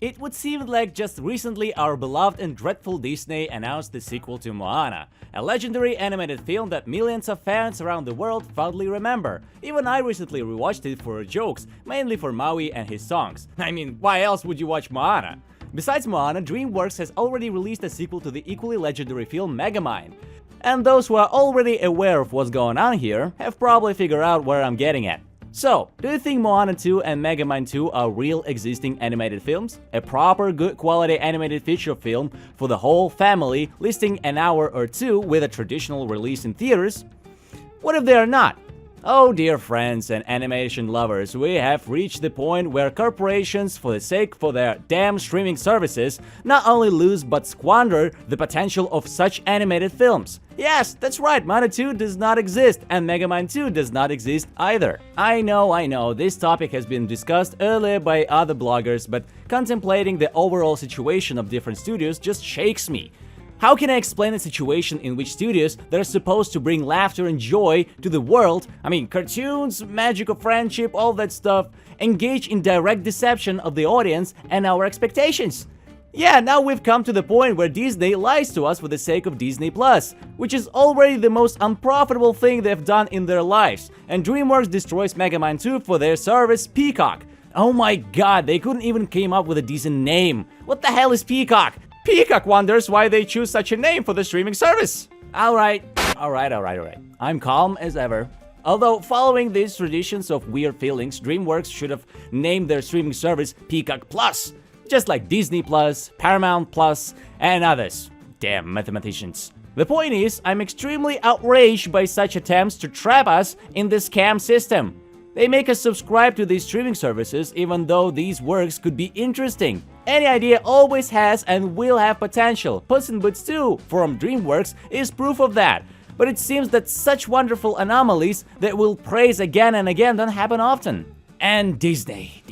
It would seem like just recently our beloved and dreadful Disney announced the sequel to Moana, a legendary animated film that millions of fans around the world fondly remember. Even I recently rewatched it for jokes, mainly for Maui and his songs. I mean, why else would you watch Moana? Besides Moana, DreamWorks has already released a sequel to the equally legendary film Megamind. And those who are already aware of what's going on here have probably figured out where I'm getting at. So, do you think Moana 2 and Megamind 2 are real existing animated films? A proper good quality animated feature film for the whole family, listing an hour or two with a traditional release in theaters? What if they are not? Oh dear friends and animation lovers, we have reached the point where corporations, for the sake of their damn streaming services, not only lose but squander the potential of such animated films. Yes, that's right, Moana 2 does not exist, and Megamind 2 does not exist either. I know, this topic has been discussed earlier by other bloggers, but contemplating the overall situation of different studios just shakes me. How can I explain a situation in which studios that are supposed to bring laughter and joy to the world, I mean cartoons, magic of friendship, all that stuff, engage in direct deception of the audience and our expectations? Yeah, now we've come to the point where Disney lies to us for the sake of Disney+, which is already the most unprofitable thing they've done in their lives, and DreamWorks destroys Megamind 2 for their service Peacock. Oh my god, they couldn't even come up with a decent name. What the hell is Peacock? Peacock wonders why they choose such a name for the streaming service. Alright. I'm calm as ever. Although, following these traditions of weird feelings, DreamWorks should have named their streaming service Peacock Plus, just like Disney Plus, Paramount Plus, and others. Damn mathematicians. The point is, I'm extremely outraged by such attempts to trap us in the scam system. They make us subscribe to these streaming services even though these works could be interesting. Any idea always has and will have potential. Puss in Boots 2 from DreamWorks is proof of that. But it seems that such wonderful anomalies that we'll praise again and again don't happen often. And Disney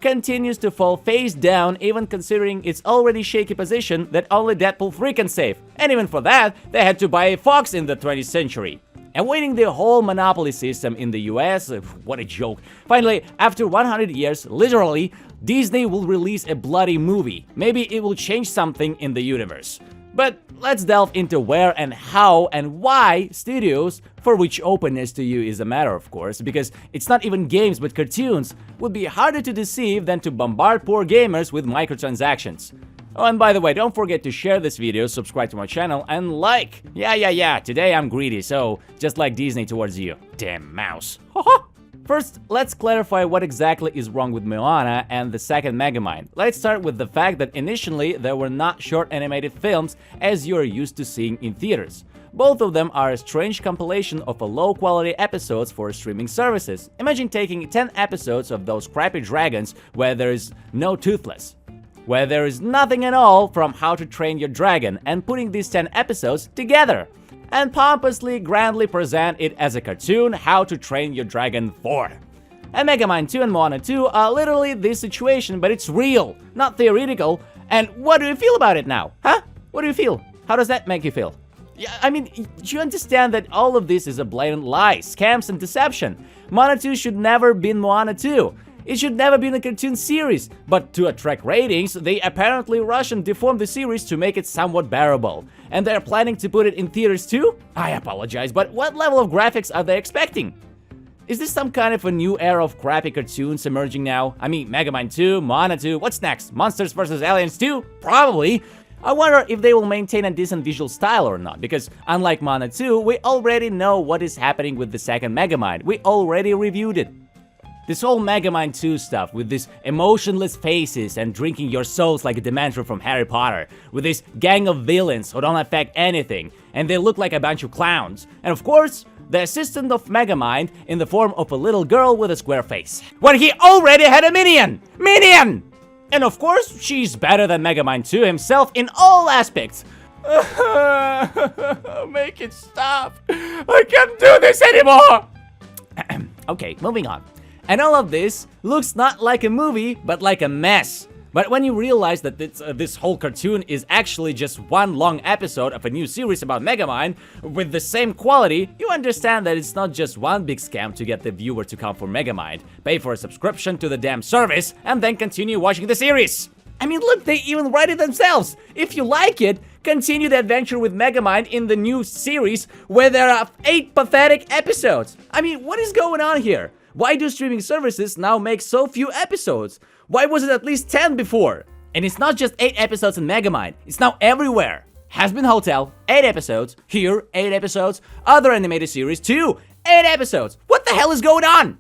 continues to fall face down even considering its already shaky position that only Deadpool 3 can save. And even for that, they had to buy Fox in the 20th century. And winning the whole monopoly system in the US, what a joke. Finally, after 100 years, literally, Disney will release a bloody movie. Maybe it will change something in the universe. But let's delve into where and how and why studios, for which openness to you is a matter of course, because it's not even games but cartoons, would be harder to deceive than to bombard poor gamers with microtransactions. Oh, and by the way, don't forget to share this video, subscribe to my channel, and like! Yeah, today I'm greedy, so just like Disney towards you. Damn mouse. First, let's clarify what exactly is wrong with Moana and the second Megamind. Let's start with the fact that initially there were not short animated films as you're used to seeing in theaters. Both of them are a strange compilation of a low-quality episodes for streaming services. Imagine taking 10 episodes of those crappy dragons where there is no Toothless, where there is nothing at all from How to Train Your Dragon, and putting these 10 episodes together and pompously, grandly present it as a cartoon How to Train Your Dragon 4. And Megamind 2 and Moana 2 are literally this situation, but it's real, not theoretical. And what do you feel about it now? Huh? What do you feel? How does that make you feel? Yeah, I mean, do you understand that all of this is a blatant lie, scams and deception? Moana 2 should never been Moana 2. It should never be in a cartoon series, but to attract ratings, they apparently rush and deform the series to make it somewhat bearable. And they're planning to put it in theaters too? I apologize, but what level of graphics are they expecting? Is this some kind of a new era of crappy cartoons emerging now? I mean, Megamind 2, Moana 2, what's next? Monsters vs. Aliens 2? Probably. I wonder if they will maintain a decent visual style or not, because unlike Moana 2, we already know what is happening with the second Megamind. We already reviewed it. This whole Megamind 2 stuff with these emotionless faces and drinking your souls like a Dementor from Harry Potter, with this gang of villains who don't affect anything, and they look like a bunch of clowns. And of course, the assistant of Megamind in the form of a little girl with a square face. When he already had a minion! Minion! And of course, she's better than Megamind 2 himself in all aspects. Make it stop. I can't do this anymore! Okay, moving on. And all of this looks not like a movie, but like a mess. But when you realize that this whole cartoon is actually just one long episode of a new series about Megamind with the same quality, you understand that it's not just one big scam to get the viewer to come for Megamind, pay for a subscription to the damn service, and then continue watching the series. I mean, look, they even write it themselves. If you like it, continue the adventure with Megamind in the new series where there are 8 pathetic episodes. I mean, what is going on here? Why do streaming services now make so few episodes? Why was it at least 10 before? And it's not just 8 episodes in Megamind, it's now everywhere. Hazbin Hotel, 8 episodes. Here, 8 episodes. Other animated series, too, 8 episodes. What the hell is going on?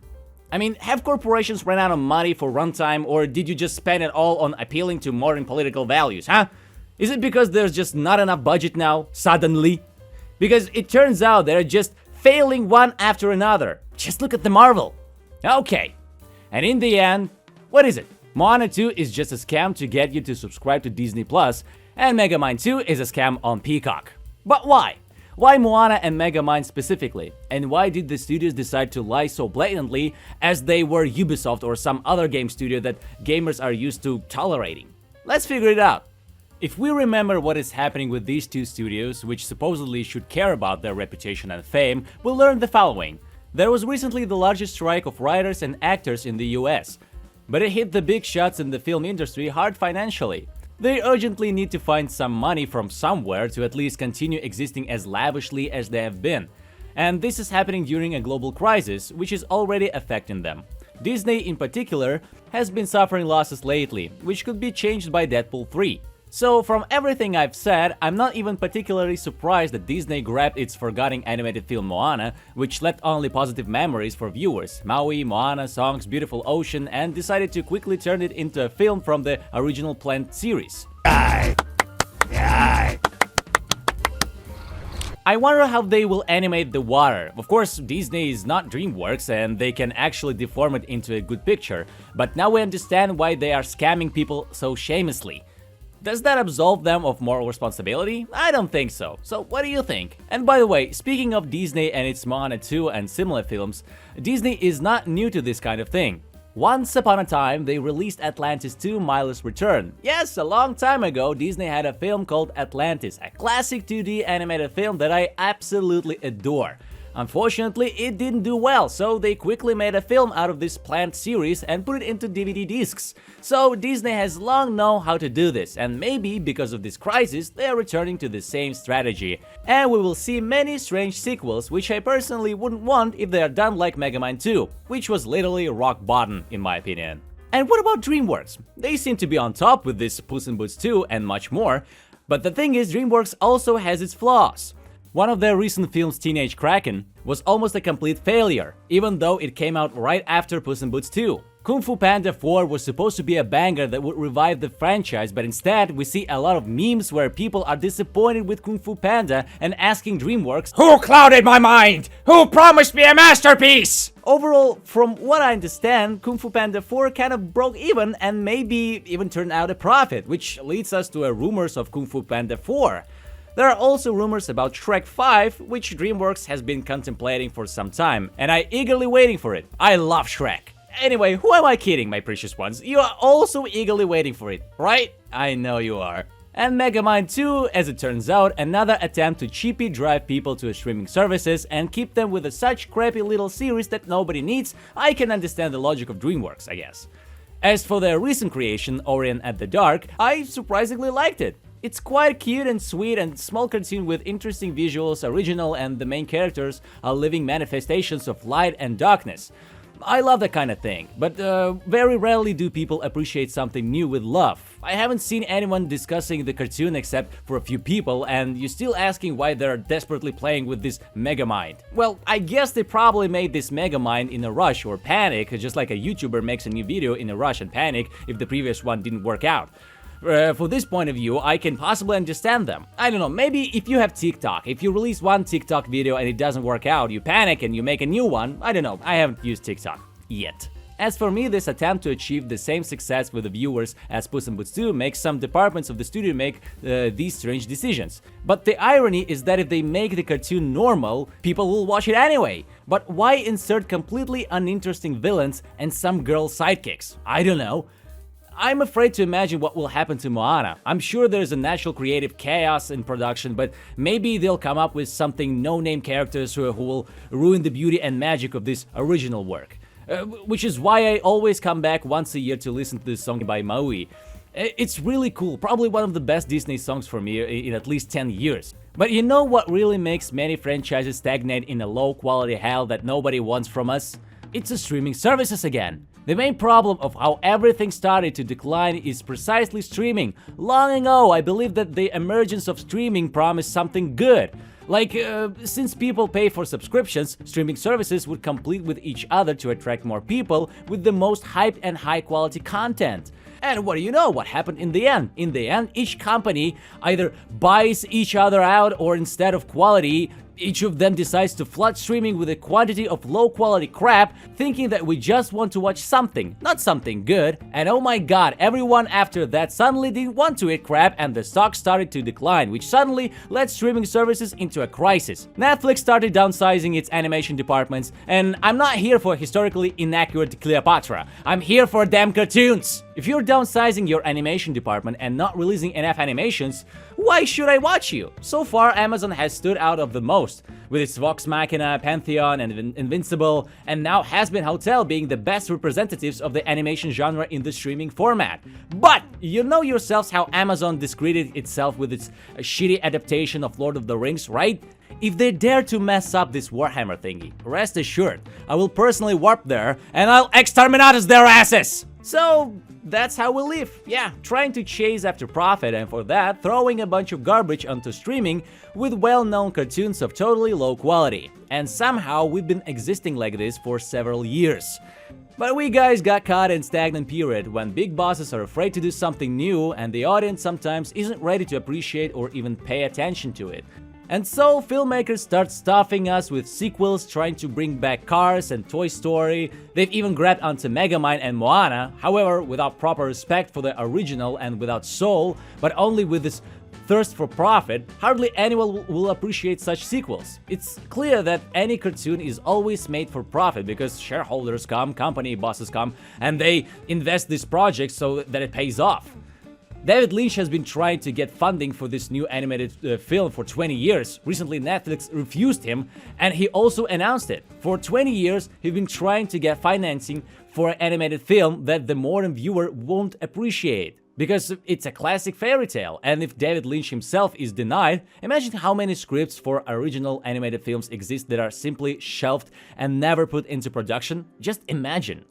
I mean, have corporations run out of money for runtime, or did you just spend it all on appealing to modern political values, huh? Is it because there's just not enough budget now, suddenly? Because it turns out they're just failing one after another. Just look at the Marvel. Okay, and in the end, what is it? Moana 2 is just a scam to get you to subscribe to Disney Plus, and Megamind 2 is a scam on Peacock. But why? Why Moana and Megamind specifically? And why did the studios decide to lie so blatantly as they were Ubisoft or some other game studio that gamers are used to tolerating? Let's figure it out. If we remember what is happening with these two studios, which supposedly should care about their reputation and fame, we'll learn the following. There was recently the largest strike of writers and actors in the US, but it hit the big shots in the film industry hard financially. They urgently need to find some money from somewhere to at least continue existing as lavishly as they have been. And this is happening during a global crisis, which is already affecting them. Disney in particular has been suffering losses lately, which could be changed by Deadpool 3. So from everything I've said, I'm not even particularly surprised that Disney grabbed its forgotten animated film Moana, which left only positive memories for viewers, Maui, Moana, songs, beautiful ocean, and decided to quickly turn it into a film from the original planned series. I wonder how they will animate the water. Of course, Disney is not DreamWorks and they can actually deform it into a good picture, but now we understand why they are scamming people so shamelessly. Does that absolve them of moral responsibility? I don't think so. So what do you think? And by the way, speaking of Disney and its Moana 2 and similar films, Disney is not new to this kind of thing. Once upon a time, they released Atlantis 2: Milo's Return. Yes, a long time ago, Disney had a film called Atlantis, a classic 2D animated film that I absolutely adore. Unfortunately, it didn't do well, so they quickly made a film out of this planned series and put it into DVD discs. So Disney has long known how to do this, and maybe because of this crisis, they are returning to the same strategy. And we will see many strange sequels, which I personally wouldn't want if they are done like Megamind 2, which was literally rock bottom in my opinion. And what about DreamWorks? They seem to be on top with this Puss in Boots 2 and much more, but the thing is, DreamWorks also has its flaws. One of their recent films, Teenage Kraken, was almost a complete failure, even though it came out right after Puss in Boots 2. Kung Fu Panda 4 was supposed to be a banger that would revive the franchise, but instead we see a lot of memes where people are disappointed with Kung Fu Panda and asking DreamWorks, "Who clouded my mind? Who promised me a masterpiece?" Overall, from what I understand, Kung Fu Panda 4 kind of broke even and maybe even turned out a profit, which leads us to rumors of Kung Fu Panda 4. There are also rumors about Shrek 5, which DreamWorks has been contemplating for some time, and I'm eagerly waiting for it. I love Shrek. Anyway, who am I kidding, my precious ones? You are also eagerly waiting for it, right? I know you are. And Megamind 2, as it turns out, another attempt to cheaply drive people to streaming services and keep them with such crappy little series that nobody needs. I can understand the logic of DreamWorks, I guess. As for their recent creation, Orient at the Dark, I surprisingly liked it. It's quite cute and sweet and small cartoon with interesting visuals, original, and the main characters are living manifestations of light and darkness. I love that kind of thing, but very rarely do people appreciate something new with love. I haven't seen anyone discussing the cartoon except for a few people, and you're still asking why they're desperately playing with this Megamind. Well, I guess they probably made this Megamind in a rush or panic, just like a YouTuber makes a new video in a rush and panic if the previous one didn't work out. For this point of view, I can possibly understand them. I don't know, maybe if you have TikTok, if you release one TikTok video and it doesn't work out, you panic and you make a new one. I don't know, I haven't used TikTok yet. As for me, this attempt to achieve the same success with the viewers as Puss in Boots 2 makes some departments of the studio make these strange decisions. But the irony is that if they make the cartoon normal, people will watch it anyway. But why insert completely uninteresting villains and some girl sidekicks? I don't know. I'm afraid to imagine what will happen to Moana. I'm sure there's a natural creative chaos in production, but maybe they'll come up with something no-name characters who will ruin the beauty and magic of this original work. Which is why I always come back once a year to listen to this song by Maui. It's really cool, probably one of the best Disney songs for me in at least 10 years. But you know what really makes many franchises stagnate in a low-quality hell that nobody wants from us? It's the streaming services again. The main problem of how everything started to decline is precisely streaming. Long ago, I believe that the emergence of streaming promised something good. Like, since people pay for subscriptions, streaming services would compete with each other to attract more people with the most hyped and high-quality content. And what do you know? What happened in the end? In the end, each company either buys each other out, or instead of quality, each of them decides to flood streaming with a quantity of low-quality crap, thinking that we just want to watch something, not something good. And oh my god, everyone after that suddenly didn't want to eat crap, and the stock started to decline, which suddenly led streaming services into a crisis. Netflix started downsizing its animation departments, and I'm not here for historically inaccurate Cleopatra. I'm here for damn cartoons! If you're downsizing your animation department and not releasing enough animations, why should I watch you? So far, Amazon has stood out of the most, with its Vox Machina, Pantheon, and Invincible, and now Hazbin Hotel being the best representatives of the animation genre in the streaming format. But you know yourselves how Amazon discredited itself with its shitty adaptation of Lord of the Rings, right? If they dare to mess up this Warhammer thingy, rest assured, I will personally warp there and I'll exterminatus their asses! So that's how we live. Yeah, trying to chase after profit, and for that, throwing a bunch of garbage onto streaming with well-known cartoons of totally low quality. And somehow we've been existing like this for several years. But we guys got caught in stagnant period when big bosses are afraid to do something new and the audience sometimes isn't ready to appreciate or even pay attention to it. And so filmmakers start stuffing us with sequels, trying to bring back Cars and Toy Story. They've even grabbed onto Megamind and Moana, however without proper respect for the original and without soul, but only with this thirst for profit. Hardly anyone will appreciate such sequels. It's clear that any cartoon is always made for profit because shareholders come, company bosses come, and they invest these projects so that it pays off. David Lynch has been trying to get funding for this new animated film for 20 years. Recently, Netflix refused him, and he also announced it. For 20 years, he's been trying to get financing for an animated film that the modern viewer won't appreciate, because it's a classic fairy tale. And if David Lynch himself is denied, imagine how many scripts for original animated films exist that are simply shelved and never put into production. Just imagine.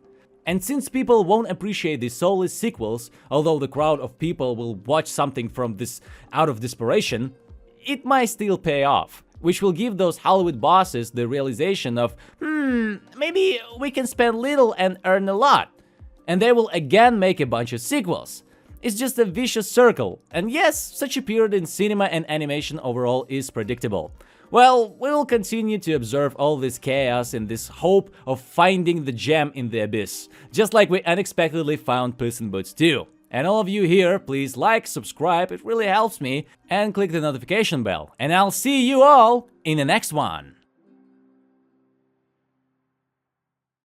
And since people won't appreciate these soulless sequels, although the crowd of people will watch something from this out of desperation, it might still pay off, which will give those Hollywood bosses the realization of, maybe we can spend little and earn a lot. And they will again make a bunch of sequels. It's just a vicious circle, and yes, such a period in cinema and animation overall is predictable. Well, we will continue to observe all this chaos in this hope of finding the gem in the abyss, just like we unexpectedly found Puss in Boots 2. And all of you here, please like, subscribe, it really helps me, and click the notification bell. And I'll see you all in the next one.